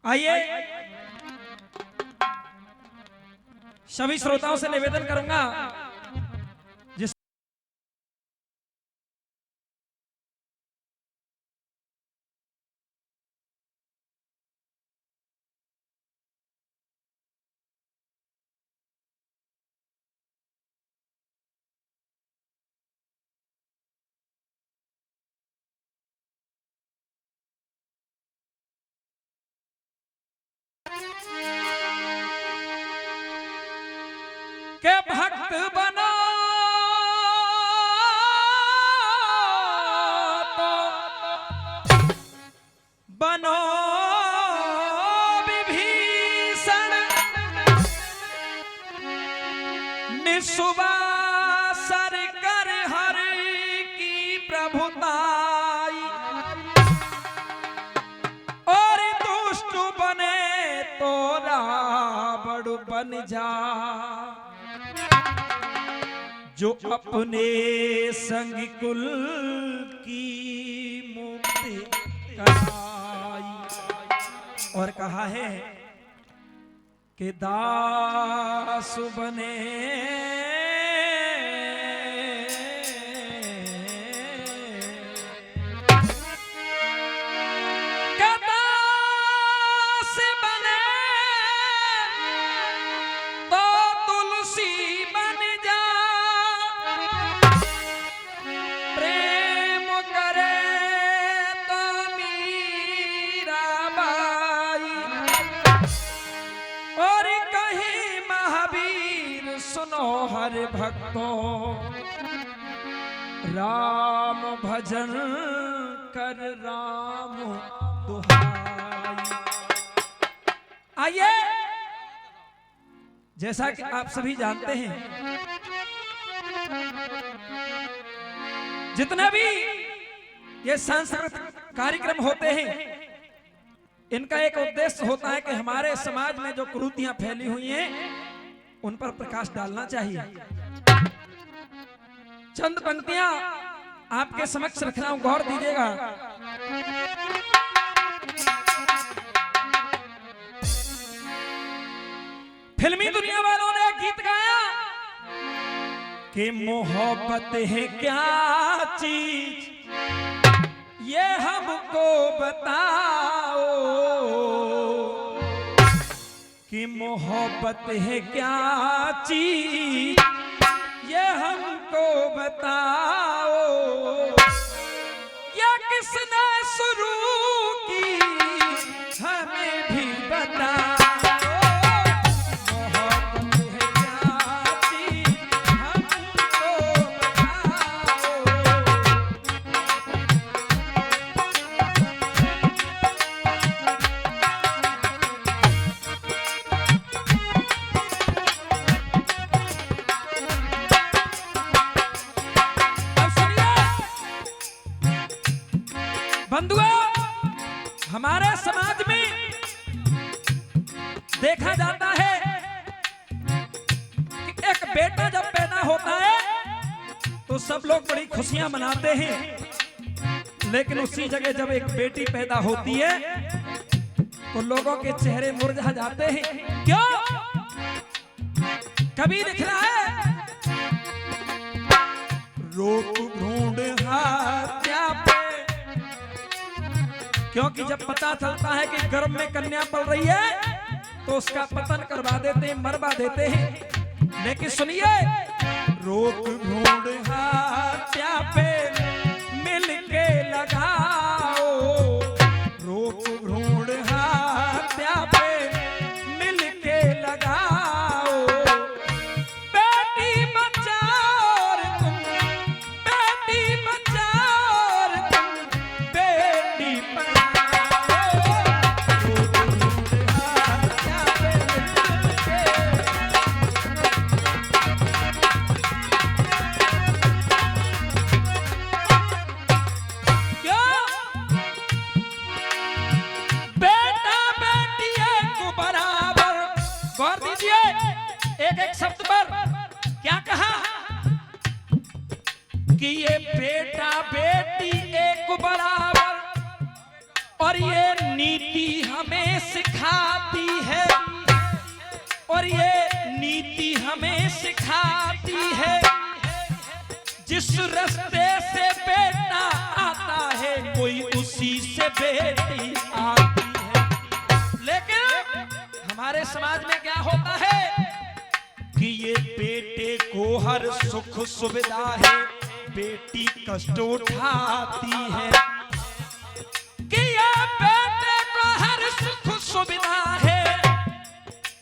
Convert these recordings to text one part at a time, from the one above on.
आइए सभी श्रोताओं से निवेदन करूंगा जिस के भक्त बनो तो बनो विभीषण निसुवासर कर हर की प्रभुताई और दुष्ट बने तो रावण बन जा जो अपने संग कुल की मुक्ति कराई। और कहा है कि दास बने हर भक्तों राम भजन कर राम दुहाई। आइए जैसा कि आप सभी जानते हैं जितने भी ये सांस्कृतिक कार्यक्रम होते हैं इनका एक उद्देश्य होता है कि हमारे समाज में जो कुरीतियां फैली हुई हैं उन पर प्रकाश डालना चाहिए। चंद पंक्तियां आपके समक्ष रख रहा हूं, गौर दीजिएगा। फिल्मी दुनिया वालों ने गीत गाया कि मोहब्बत है क्या चीज ये हमको बताओ, कि मोहब्बत है क्या चीज ये हमको बताओ, या किसने शुरू की हमें भी बताओ। बंधुओं, हमारे समाज में देखा जाता है कि एक बेटा जब पैदा होता है तो सब लोग बड़ी खुशियां मनाते हैं, लेकिन उसी जगह जब एक बेटी पैदा होती है तो लोगों के चेहरे मुरझा जाते हैं। क्यों? कभी दिख रहा है रोक ढूंढ हत्या पे, क्योंकि जब पता चलता है कि गर्भ में कन्या पल रही है तो उसका पतन करवा देते हैं, मरवा देते हैं। लेकिन सुनिए, रोक ढूंढ हत्या पे मिल के लगाओ, रोक ढूंढ हत्या पे मिल के लगाओ, बेटी बचाओ तुम, बेटी बचाओ तुम, बेटी एक एक शब्द पर क्या कहा कि ये बेटा बेटी एक बराबर, और ये नीति हमें सिखाती है, और ये नीति हमें सिखाती है, जिस रास्ते से बेटा आता है कोई उसी से बेटी आती है। लेकिन हमारे समाज में क्या होता है कि ये बेटे को हर सुख सुविधा है, बेटी कष्ट उठाती है। कि ये बेटे को हर सुख सुविधा है,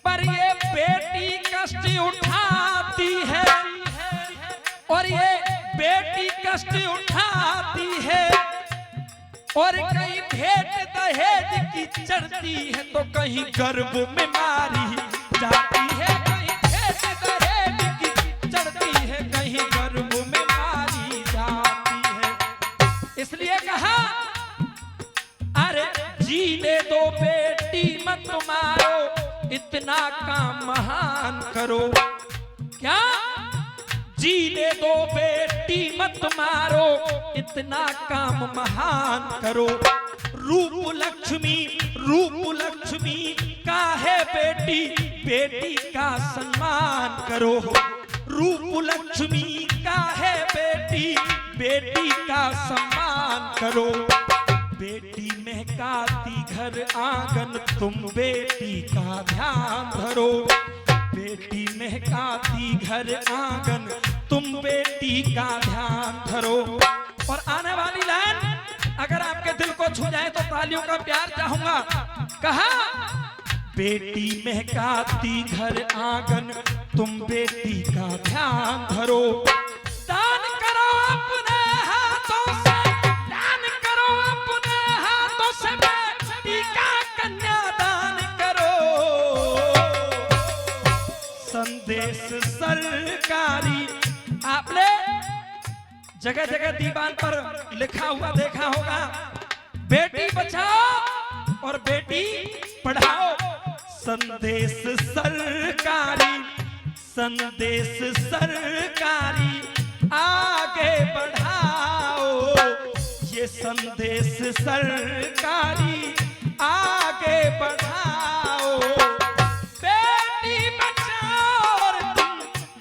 पर ये बेटी कष्ट उठाती है, और ये बेटी कष्ट उठाती है। और कहीं भेंट दहेज की चढ़ती है तो कहीं गर्भ में मारी जाती है, कहीं भेंट दहेज की चढ़ती है, कहीं गर्भ में मारी जाती है। इसलिए कहा अरे जीने दो बेटी मत मारो, इतना काम महान करो। क्या? जीने दो बेटी मत मारो, इतना काम महान करो। रूप लक्ष्मी का है बेटी, बेटी का सम्मान करो। रूप लक्ष्मी का है बेटी, बेटी का सम्मान करो। बेटी महकाती घर आंगन, तुम बेटी का ध्यान धरो। बेटी महकाती घर आंगन, तुम बेटी का ध्यान धरो। और आने वाली लाइन अगर आपके दिल को छू जाए तो तालियों का प्यार चाहूंगा। कहा बेटी महकाती घर आंगन, तुम बेटी का ध्यान धरो। दान करो अपने हाथों से, दान करो अपने हाथों से, बेटी का कन्यादान करो। संदेश सरकारी आपने जगह जगह दीवान पर लिखा हुआ देखा होगा, बेटी बचाओ और बेटी पढ़ाओ। संदेश सरकारी, संदेश सरकारी आगे बढ़ाओ। ये संदेश सरकारी आगे बढ़ाओ। बेटी बचाओ और तुम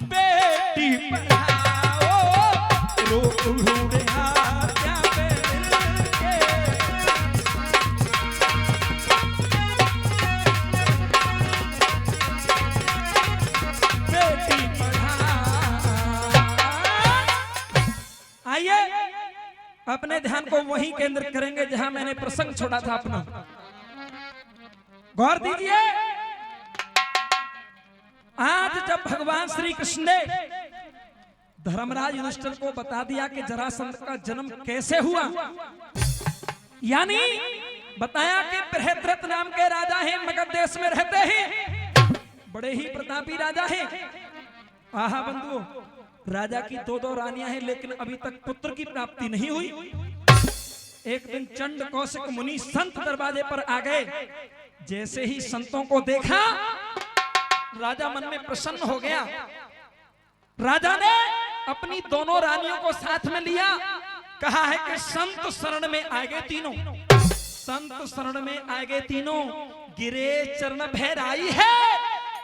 बेटी पढ़ाओ। रोक ढूंढे आज्ञा मिल के, बेटी पढ़ाओ। आइए अपने ध्यान को वहीं केंद्रित करेंगे जहां मैंने प्रसंग छोड़ा था अपना। गौर दीजिए, आज जब भगवान श्री कृष्ण ने धर्मराज युधिष्ठिर को बता दिया कि जरासंध का जन्म कैसे हुआ, यानी बताया कि बृहद्रथ नाम के राजा हैं, मगध देश में रहते हैं, बड़े ही प्रतापी राजा हैं। आहा बंधुओं, राजा की दो रानियां हैं, लेकिन अभी तक पुत्र की प्राप्ति नहीं हुई। एक दिन चंड कौशिक मुनि संत दरवाजे पर आ गए। जैसे ही संतों को देखा, राजा मन में प्रसन्न हो गया। राजा ने अपनी दोनों रानियों को साथ में लिया। कहा है कि संत शरण में आ गए तीनों, संत शरण में आ गए तीनों, गिरे चरण भैराई है।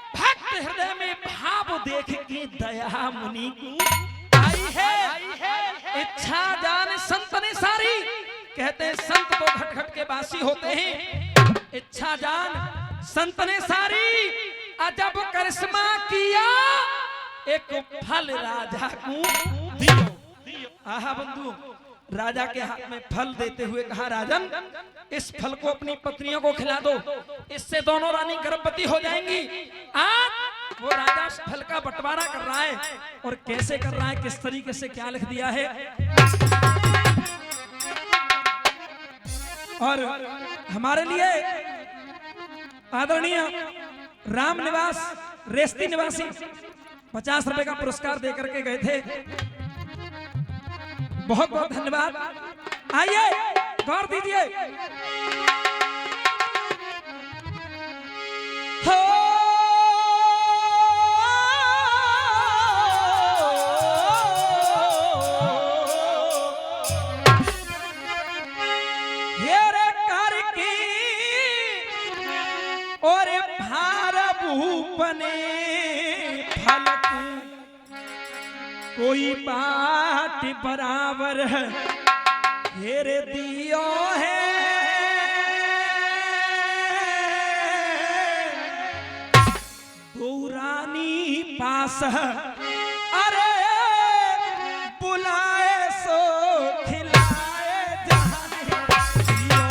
भक्त हृदय में भाव देख के दया मुनि को आई है। इच्छा जान संत ने सारी, कहते हैं संत तो घट घट के वासी होते हैं। इच्छा जान संत ने सारी, अजब करिश्मा किया, एक फल राजा को दियो। आहा बंधु, राजा के हाथ में फल देते हुए कहा, राजन इस फल को अपनी पत्नियों को खिला दो, इससे दोनों रानी गर्भवती हो जाएंगी। आज वो राजा उस फल का बंटवारा कर रहा है, और कैसे कर रहा है, किस तरीके से, क्या लिख दिया है। और हमारे लिए आदरणीय राम निवास रेस्ती निवासी 50 रुपए का पुरस्कार देकर के गए थे। बहुत बहुत धन्यवाद। आइए गौर दीजिए। हो भूपने फलकू कोई बात बराबर है हेरे दियो है रानी पास अरे बुलाए सो खिलाए जाने दियो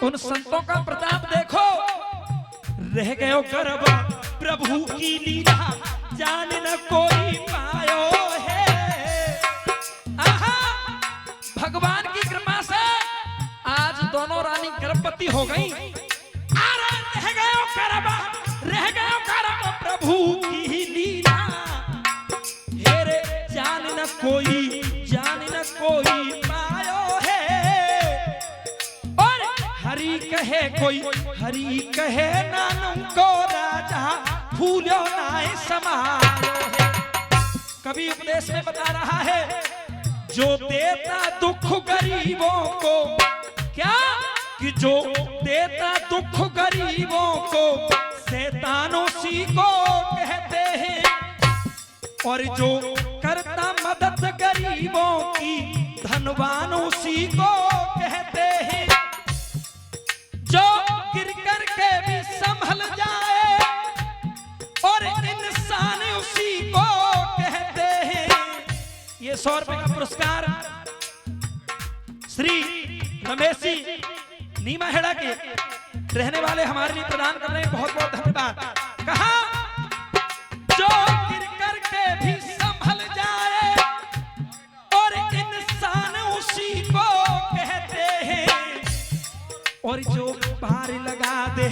उन संतों का प्रताप देखो रह गयो गर्भ प्रभु की लीला जान न कोई पायो है। आहा भगवान की कृपा से आज दोनों रानी गर्भवती हो गई। रह गयो गर्भ प्रभु की लीला हेरे जान न कोई पायो है। हरि कहे नानू को राजा भूलो नाय समारो है। कवि उपदेश में बता रहा है जो देता दुख गरीबों को क्या कि जो देता दुख गरीबों को शैतानों सी को कहते हैं और जो करता मदद गरीबों की धनवानों सी को कहते हैं। जो गिर कर के भी संभल जाए और इंसान उसी को कहते हैं। ये 100 रुपए का पुरस्कार श्री रमेश जी नीमा हेड़ा के रहने वाले हमारे लिए प्रदान कर रहे हैं। बहुत बहुत धन्यवाद। कहा जो गिर कर के भी संभल जाए और इंसान उसी को कहते हैं और जो पार लगा दे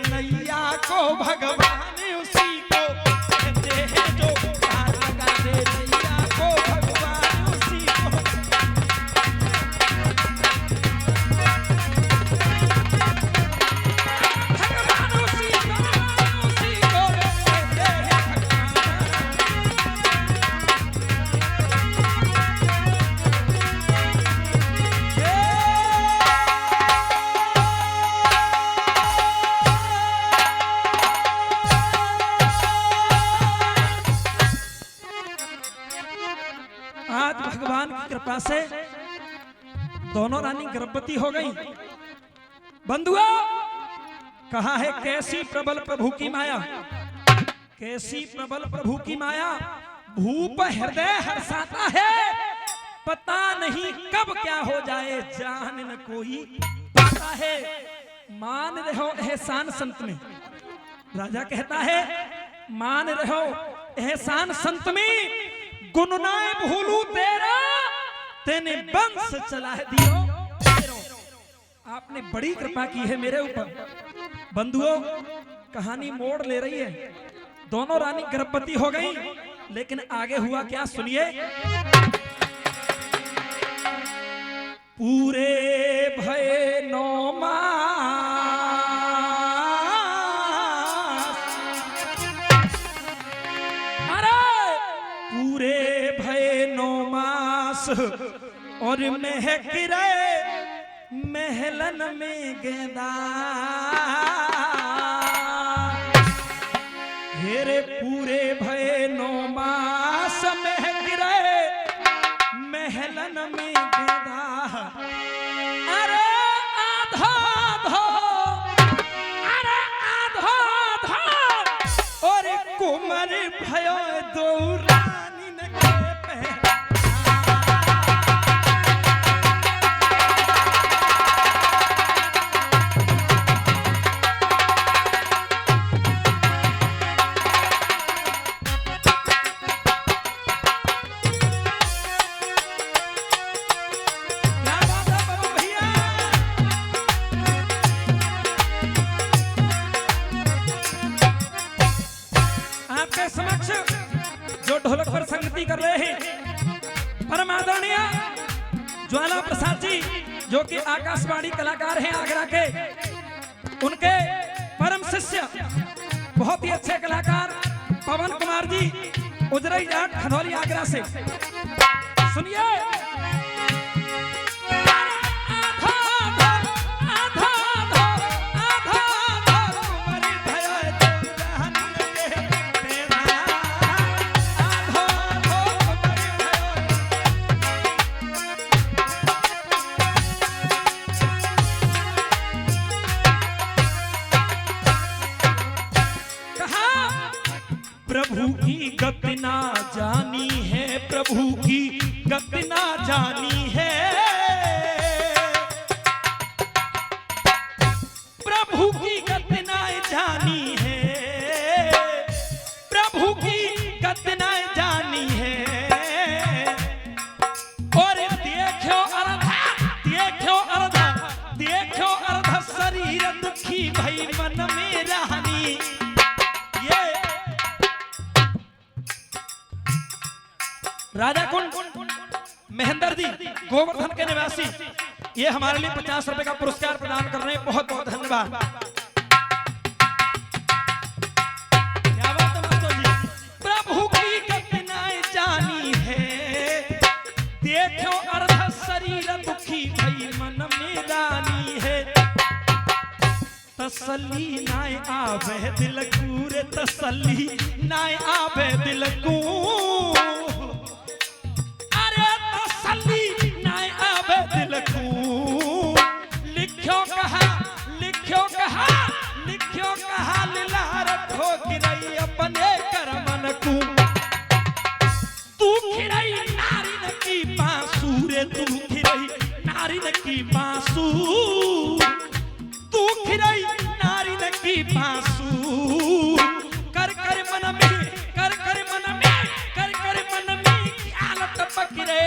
नैया को भगवान उसी को कहते हैं। जो पार लगा दे नैया को भगवान उसी को कहते हैं। आज भगवान की कृपा से दोनों रानी गर्भवती हो गई। बंधुओं कहा है कैसी प्रबल प्रभु की माया, कैसी प्रबल प्रभु की माया भूप हृदय हर्षाता है। पता नहीं कब क्या हो जाए जान न कोई पाता है। मान रहो एहसान संत में, राजा कहता है मान रहो एहसान संत में गुननाए भूलू तेरा तेने वंश चला दियो। आपने बड़ी कृपा की है मेरे ऊपर। बंधुओं कहानी मोड़ ले रही है। दोनों रानी गर्भवती हो गई लेकिन आगे हुआ क्या सुनिए। पूरे भय 9 मास पूरे भय 9 मास और महक रहे महलन में गेंदा। हेरे पूरे भय 9 मास महक रहे महलन में गेंदा। अरे आधा और कुमर भयो दो परम आदरणीय ज्वाला प्रसाद जी जो कि आकाशवाणी कलाकार हैं आगरा के, उनके परम शिष्य बहुत ही अच्छे कलाकार पवन कुमार जी उजरई जाट खनौली आगरा से। सुनिए प्रभु की गति ना जानी है, प्रभु की गति ना जानी है, प्रभु की गति ना जानी है, प्रभु की गति ना जानी है। और देखो अर्धा शरीर दुखी भई मन में रहनी। राजा कुंड महेंद्र जी गोवर्धन के निवासी, ये हमारे लिए 50 रुपए का पुरस्कार प्रदान कर रहे हैं, बहुत बहुत धन्यवाद। क्या बात है मास्टर जी। प्रभु की गति ना जानी है, देखो अर्ध शरीर दुखी भई मन में रानी है। तसल्ली नाय आवे दिल को रे, तसल्ली नाय आवे दिल को, लीला रखो गिरई अपने करमन को। तू खिरई नारी न की बांसु रे, तू खिरई नारी न की बांसु, तू खिरई नारी न की बांसु। कर कर मन में ख्याल टपक रे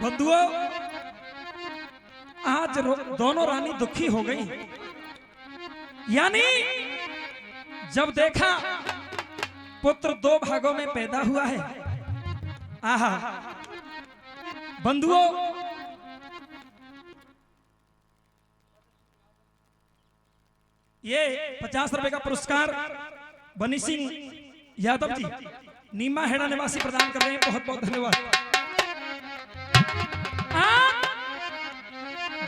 बंधुओं। आज दोनों रानी दुखी हो गई, यानी जब देखा पुत्र 2 भागों में पैदा हुआ है। आहा बंधुओं, ये 50 रुपए का पुरस्कार बनी सिंह यादव जी नीमा हेड़ा निवासी प्रदान कर रहे हैं, बहुत बहुत धन्यवाद।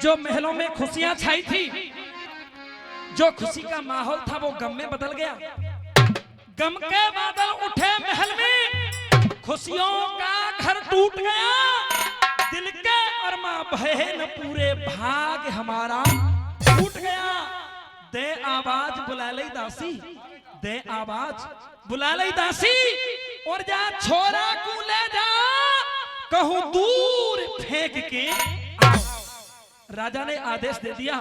जो महलों में खुशियां छाई थी, जो खुशी का माहौल था, वो गम में बदल गया। गम के बादल उठे महल में, खुशियों का घर टूट गया। दिल के अरमा बहे न पूरे, भाग हमारा टूट गया। दे आवाज बुला लई दासी, दे आवाज बुला लई दासी, और जा छोरा को ले जा, कहूं दूर फेंक के। राजा ने आदेश दे दिया,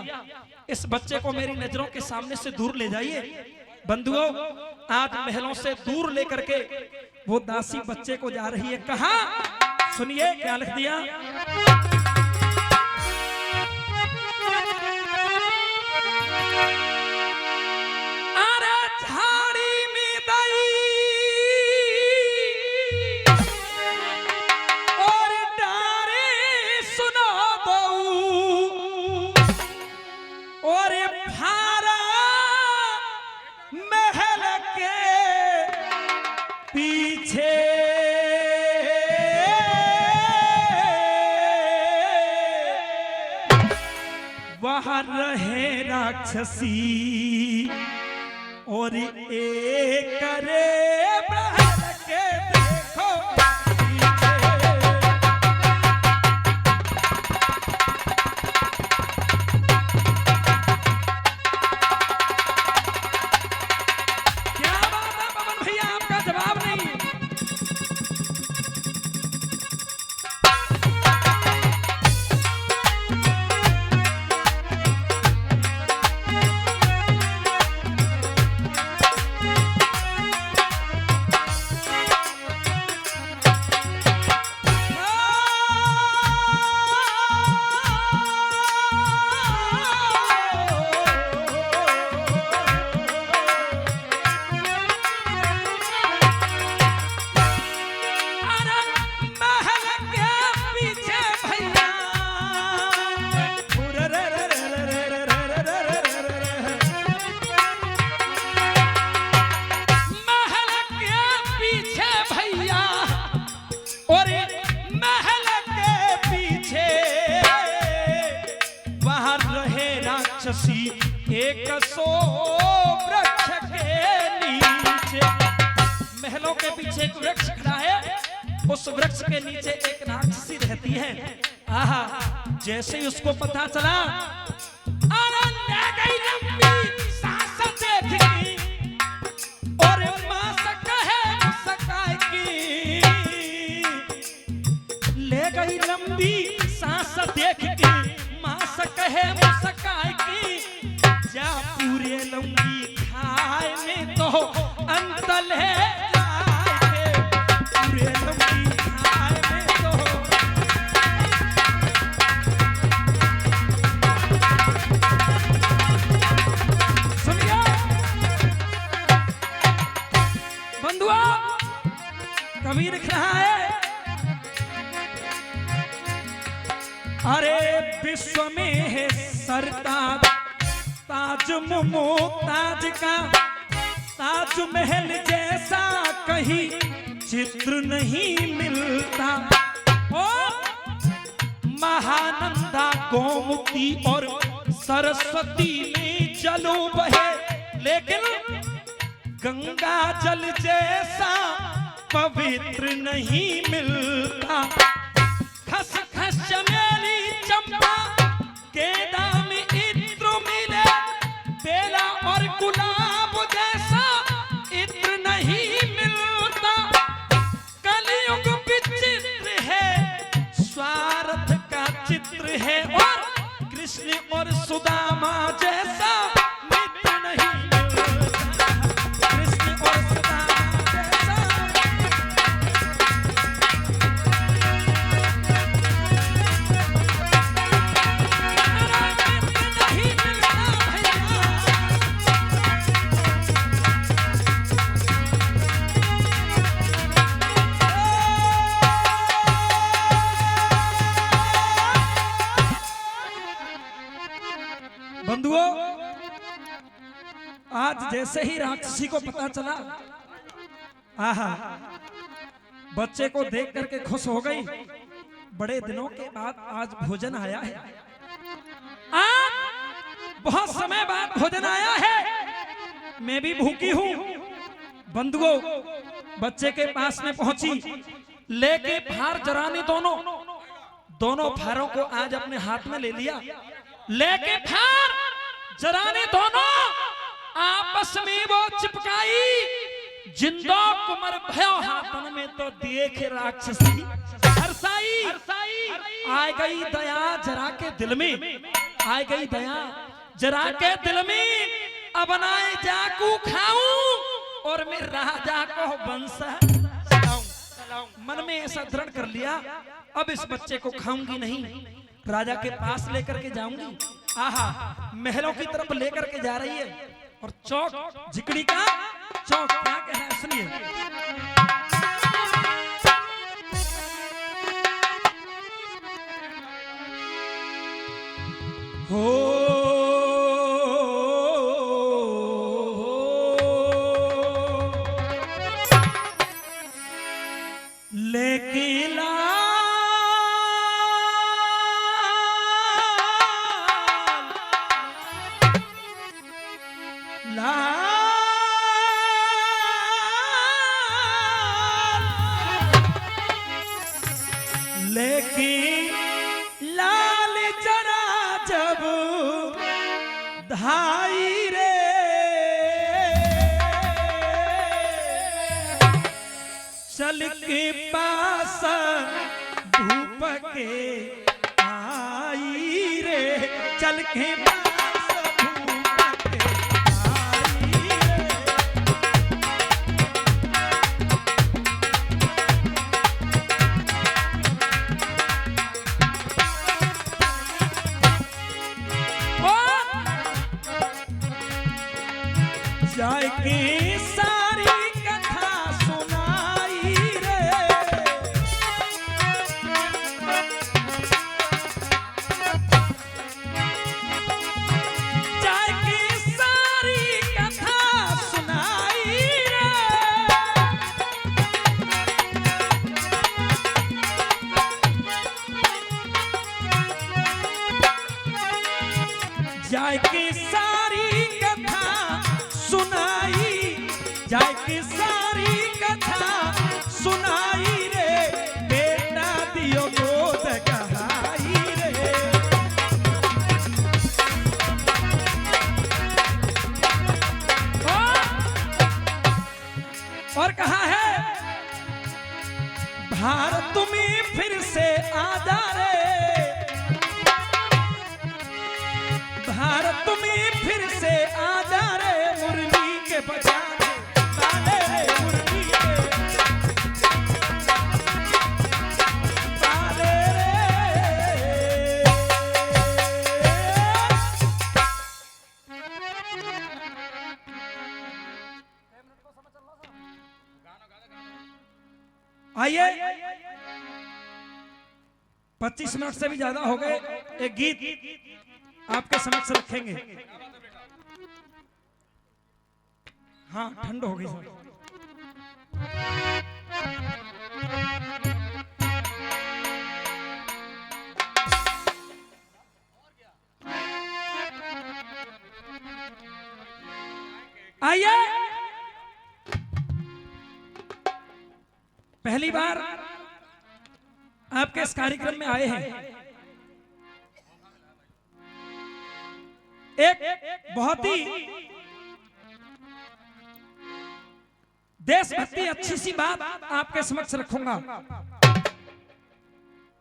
इस बच्चे को मेरी नजरों के सामने से दूर ले जाइए। बंधुओं, आज महलों से दूर लेकर के वो दासी बच्चे को जा रही है। कहां? सुनिए क्या लिख दिया। अरे झाड़ी में दई और डारे सुना दो, और फारा महल के पीछे वहां रहे राक्षसी, और एक करे महल के देखो जवाब नहीं। पीछे एक वृक्ष खड़ा है, उस वृक्ष के नीचे एक राक्षसी रहती है। आहा, जैसे ही उसको पता चला, अरे ले गई लंबी सांस देखी और मां से कहे मुस्काए की, ले गई लंबी सांस देख के मां से कहे मुस्काए की, जा पूरे लंबी खाए में तो अंतल है जाए, पूरे लंबी खाए में तो। सुनिए बंधुआ, कवि लिख रहा है, अरे विश्व में है सरताज ताज मुमताज का, ताजमहल जैसा कहीं चित्र नहीं मिलता। और महानंदा गोमुखी और सरस्वती में जलो बहे, लेकिन गंगा जल जैसा पवित्र नहीं मिलता। खस खस चमेली चंपा गेंदा में इत्र मिले, बेला और गुलाब जैसा इत्र नहीं मिलता। कलयुग विचित्र है, स्वार्थ का चित्र है, और कृष्ण और सुदामा जैसा मित्र नहीं मिलता। कृष्ण और सुदामा जैसा बंधुओं, आज जैसे ही राक्षसी को पता चला, आहा, बच्चे को देख करके खुश हो गई। बड़े दिनों के बाद आज भोजन आया है, आज बहुत समय बाद भोजन आया है, मैं भी भूखी हूं। बंधुओं, बच्चे के पास में पहुंची, लेके फार जरानी दोनों फारों को आज अपने हाथ में ले लिया। लेके फार जराने दोनों आपस में वो चिपकाई, जिंदो कुमर भयो हाथन में तो देख राक्षसी हरसाई। आ गई दया जरा के दिल में, आ गई दया जरा के दिल में, अब बनाए जाकू खाऊं और मैं राजा को वंश चलाऊं। मन में ऐसा दृढ़ कर लिया, अब इस बच्चे को खाऊंगी नहीं, राजा के पास लेकर के जाऊंगी। आहा, महलों की तरफ लेकर के जा रही है, और चौक जिकड़ी का चौक क्या कहना है सुनिए। हो लेकिन लाल जरा जब धाई रे, चल के पास धूप के आई रे, चल के पास धूप के आई रे। जाए की सारी कथा सुनाई रे, है भारत में फिर से आजा रे, भारत में फिर से आजा रे, मुरली के बजा ताले रे, मुरली के ताले रे। आइए 25 मिनट से भी ज्यादा हो गए, एक गीत आपके समक्ष रखेंगे। हाँ ठंड हो गई सर। आइए पहली बार आपके इस कार्यक्रम में आए हैं, एक बहुत ही देशभक्ति अच्छी सी बात आपके समक्ष रखूंगा।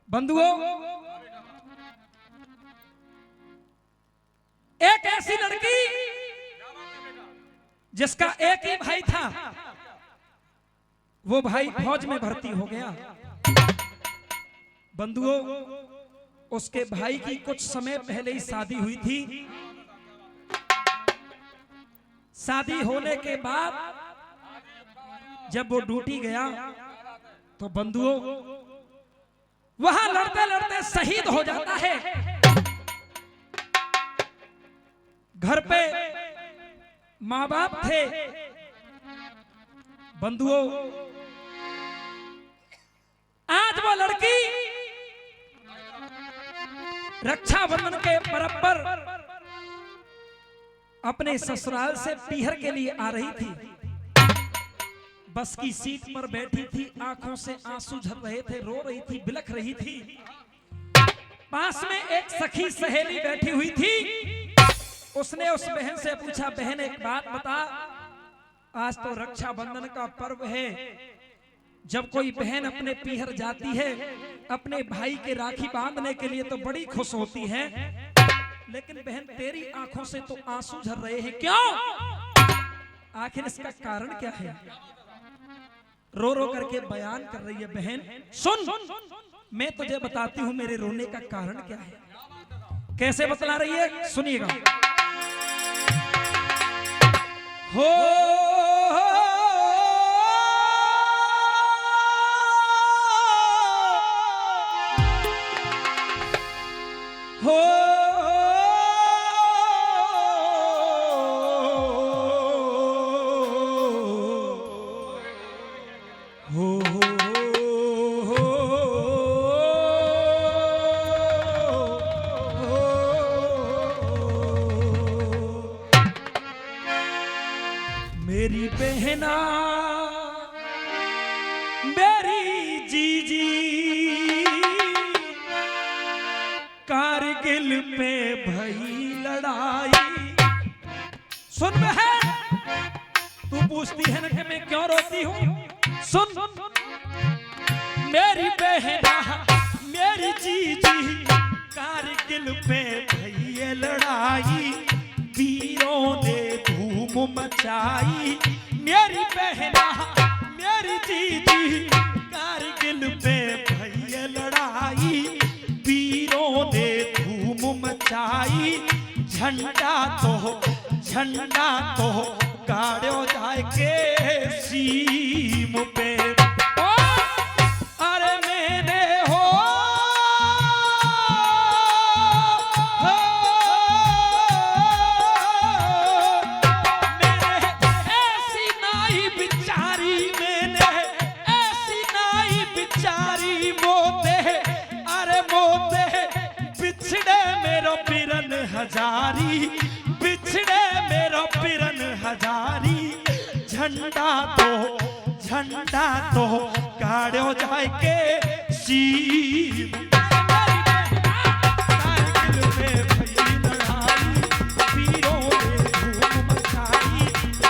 बंधुओं, एक ऐसी लड़की जिसका एक ही भाई था, वो भाई फौज में भर्ती हो गया। बंधुओं, उसके भाई की कुछ समय पहले ही शादी हुई थी। शादी होने के बाद जब वो ड्यूटी गया तो बंधुओं वहां लड़ते लड़ते शहीद हो जाता है। घर पे मां बाप थे। बंधुओं, आज वो लड़की रक्षाबंधन के पर्व पर अपने ससुराल से पीहर के लिए आ रही थी। बस की सीट पर बैठी थी, आंखों से आंसू झर रहे थे, रो रही थी, बिलख रही थी। पास में एक सखी सहेली बैठी हुई थी। उसने उस बहन से पूछा, बहन एक बात बता, आज तो रक्षाबंधन का पर्व है। जब कोई बहन अपने पीहर जाती है अपने भाई के राखी बांधने के लिए तो बड़ी खुश होती है, लेकिन बहन तेरी आंखों से तो आंसू झर रहे हैं, क्यों? आखिर इसका कारण क्या है? रो रो करके बयान कर रही है। बहन सुन, मैं तुझे बताती हूं मेरे रोने का कारण क्या है। कैसे बतला रही है, सुनिएगा। हो मेरी बहना मेरी जीजी कारगिल पे भई लड़ाई। सुन बहन, तू पूछती है ना कि मैं क्यों रोती हूँ। सुन मेरी बहना मेरी जीजी कारगिल पे भई लड़ाई, वीरों ने धूम मचाई। मेरी बहना मेरी जीजी कारगिल पे भई लड़ाई, वीरों ने धूम मचाई। झंडा तो गाड़ो जाए के सीम पे। अरे मैंने ऐसी नाई बिचारी मोते, अरे मोते बिछड़े मेरो पिरन हजारी, बिछड़े मेरो पिरन हजारी। झंडा तो गाड़ो जाए के सीम।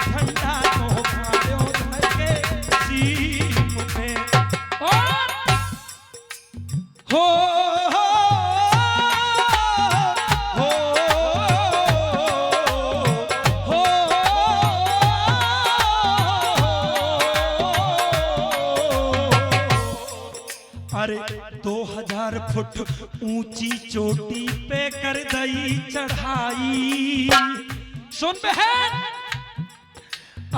झंडा तो गाड़ो जाए के सीम। अरे 2000 फुट ऊंची चोटी पे कर दई चढ़ाई। सुन बहन,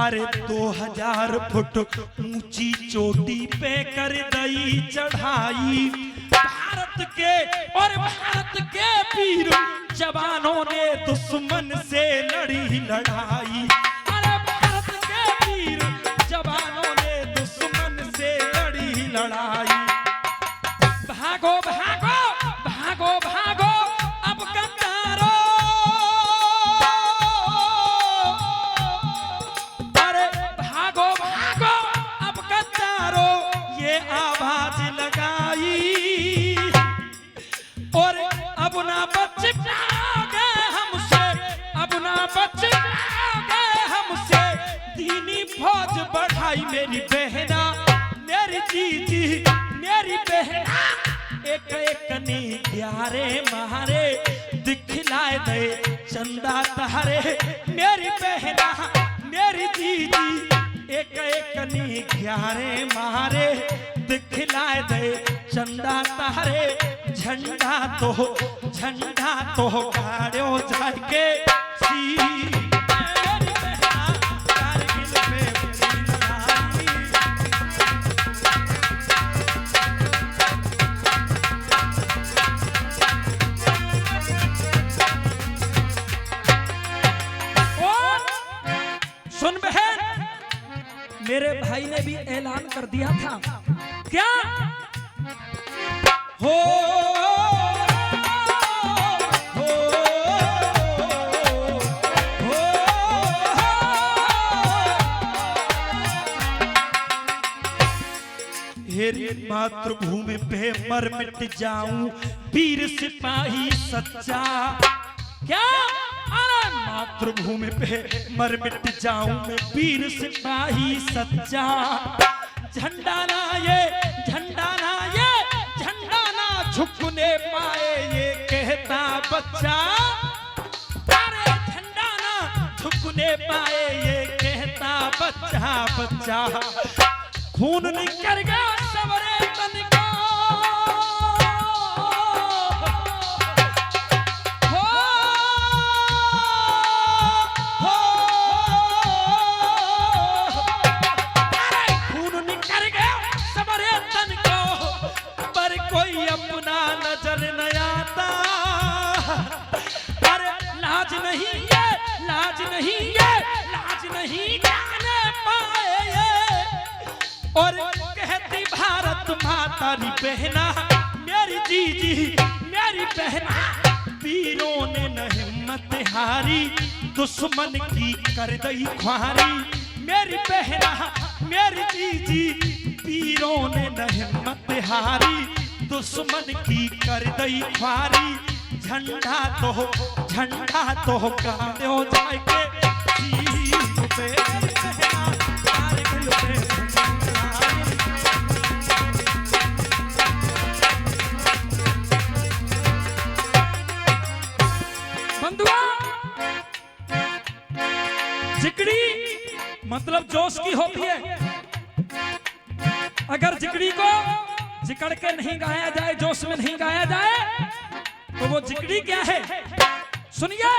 अरे 2000 फुट ऊंची चोटी पे कर दई चढ़ाई। भारत के और भारत के वीर जवानों ने दुश्मन से लड़ी लड़ाई। अरे भारत के वीर जवानों ने दुश्मन से लड़ी लड़ाई। भागो भागो भागो भागो अब कतारो, अरे भागो भागो अब कतारो, ये आवाज लगाई। और अब ना बच पाओगे हमसे, अब ना बच पाओगे हमसे, दीनी फौज बढ़ाई। मेरी बहना मेरी जीजी मेरी बहना, एक एक ने 11 मारे दिखलाए दे चंदा तारे। मेरी बहना मेरी दीदी, एक एक ने 11 मारे दिखलाए दे चंदा तारे। झंडा तो गाड़ो जाके सी, मेरी बहना कारगिल में सुन बहन, मेरे भाई ने भी ऐलान कर दिया था क्या हो, हेरी मातृभूमि पे मर मिट जाऊं वीर सिपाही सच्चा। क्या मातृभूमि पे मर मिट जाऊं मैं वीर सिपाही सच्चा। झंडा ना ये झंडा ना ये झंडा ना झुकने पाए ये कहता बच्चा। अरे झंडा ना झुकने पाए ये कहता बच्चा बच्चा। खून निकल गया सवरे तन का, कोई अपना नजर न आता। अरे लाज नहीं ये लाज नहीं ये लाज नहीं जाने पाए ये। और कहती भारत माता री बहना, मेरी जीजी मेरी बहना, वीरों ने न हिम्मत हारी दुश्मन की कर दई ख्वारी। मेरी बहना मेरी जीजी, वीरों ने न हिम्मत हारी दुश्मन की कर दई ख्वारी। झंडा तो गाड़ो जाके सीन पे कारगिल पे। बंधुआ, जिगड़ी मतलब जोश की होती है। अगर जिगड़ी को जिकड़ के नहीं गाया जाए, जोश में नहीं गाया जाए, तो वो जिगड़ी क्या है सुनिए।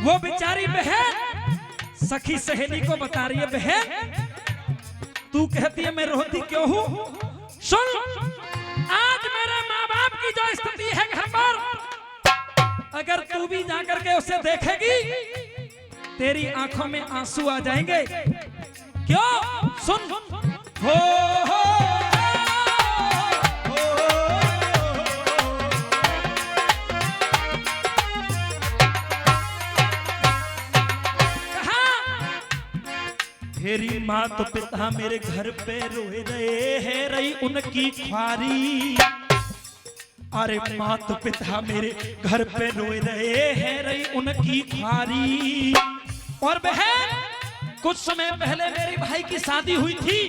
वो बेचारी बहन सखी सहेली को बता रही है, बहन तू कहती है मैं रोती क्यों हूं। सुन, आज मेरे माँ बाप की जो स्थिति है घर पर, अगर तू भी जाकर के उसे देखेगी तेरी आंखों में आंसू आ जाएंगे। क्यों? सुन, हो मेरी माँ तो पिता मेरे घर पे रोए रहे हैं, रही उनकी ख्वारी। अरे माँ तो पिता मेरे घर पे रोए रहे हैं, रही उनकी ख्वारी। और बहन कुछ समय पहले मेरी भाई की शादी हुई थी,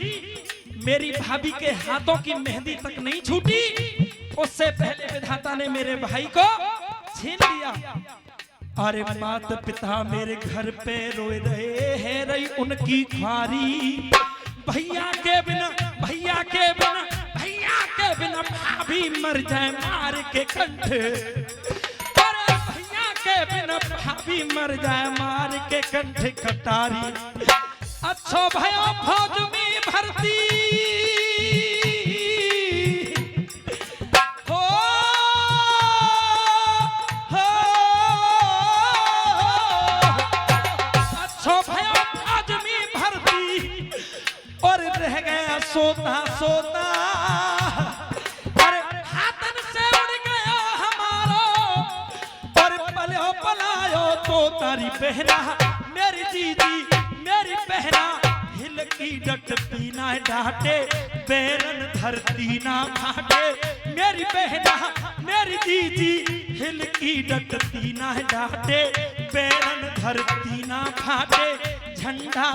मेरी भाभी के हाथों की मेहंदी तक नहीं छूटी, उससे पहले विधाता ने मेरे भाई को छीन लिया। अरे माता पिता मेरे घर पे रोए रहे हैं, रही उनकी ख्वारी। भैया के बिना भाभी मर जाए मार के कंठ। अरे भैया के बिना भाभी मर जाए मार के कंठ कटारी। अच्छो भयो फौज में भर्ती हो अच्छो भयो फौज में भर्ती और रह गया सोता सोता। अरे हाथन से उड़ गया हमारो और पलो पलायो तो तारी बहना मेरी जीजी मेरी बहना हिल की डटती ना डांटे बैरन धरती ना फाटे। मेरी बहना मेरी जीजी हिल की डटती ना डांटे बैरन धरती ना फाटे। झंडा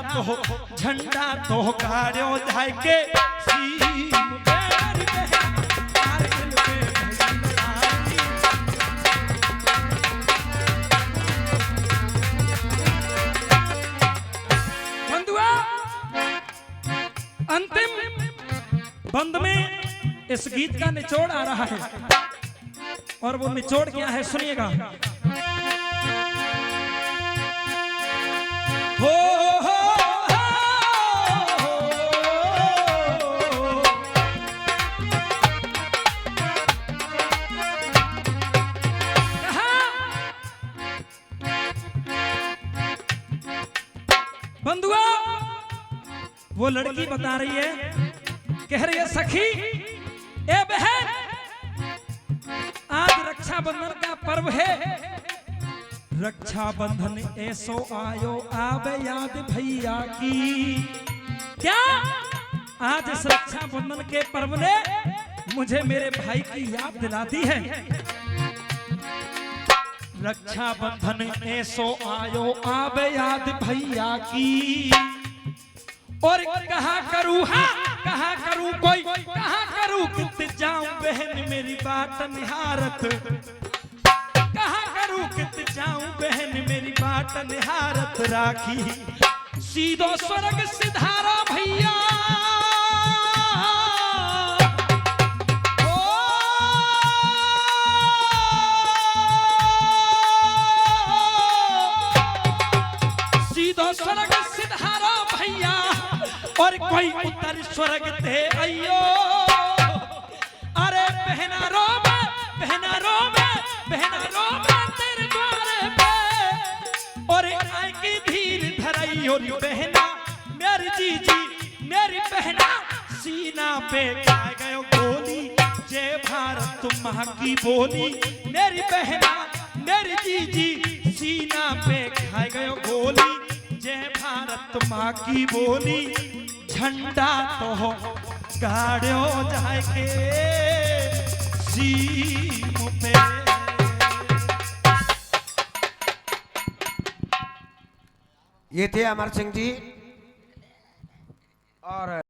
तो गाड़ो जाए के सीम मेरी बहन कारगिल पे बंधुआ। अंतिम बंद में इस गीत का निचोड़ आ रहा है और वो निचोड़ क्या है सुनिएगा। हो बंधुआ वो लड़की बता रही है, कह रही है सखी ए बहन आज रक्षाबंधन का पर्व है। रक्षाबंधन ऐसो आयो आवे याद भैया की। क्या आज इस रक्षाबंधन के पर्व ने मुझे मेरे भाई की याद दिलाती है। रक्षाबंधन ऐसो आयो आवे याद भैया की। और कहा करूँ कित जाऊं बहन मेरी बात निहारत। कहा करूँ कित जाऊं बहन मेरी बात निहारत। राखी सीधो स्वर्ग सिधारा भैया। सीधो स्वर्ग सिधारा भैया और कोई उत्तर स्वर्ग थे अयो। अरे बहना रो मैं तेरे द्वारे पे और आए की धीर धराई। और बहना मेरी जीजी मेरी बहना सीना पे आ गयो गोली जय भारत तुम माँ की बोली। मेरी बहना मेरी जीजी सीना पे खा गयो गोली जय भारत माँ की बोली। झंडा तो गाड़ो जाए के सीम पे। ये थे अमर सिंह जी और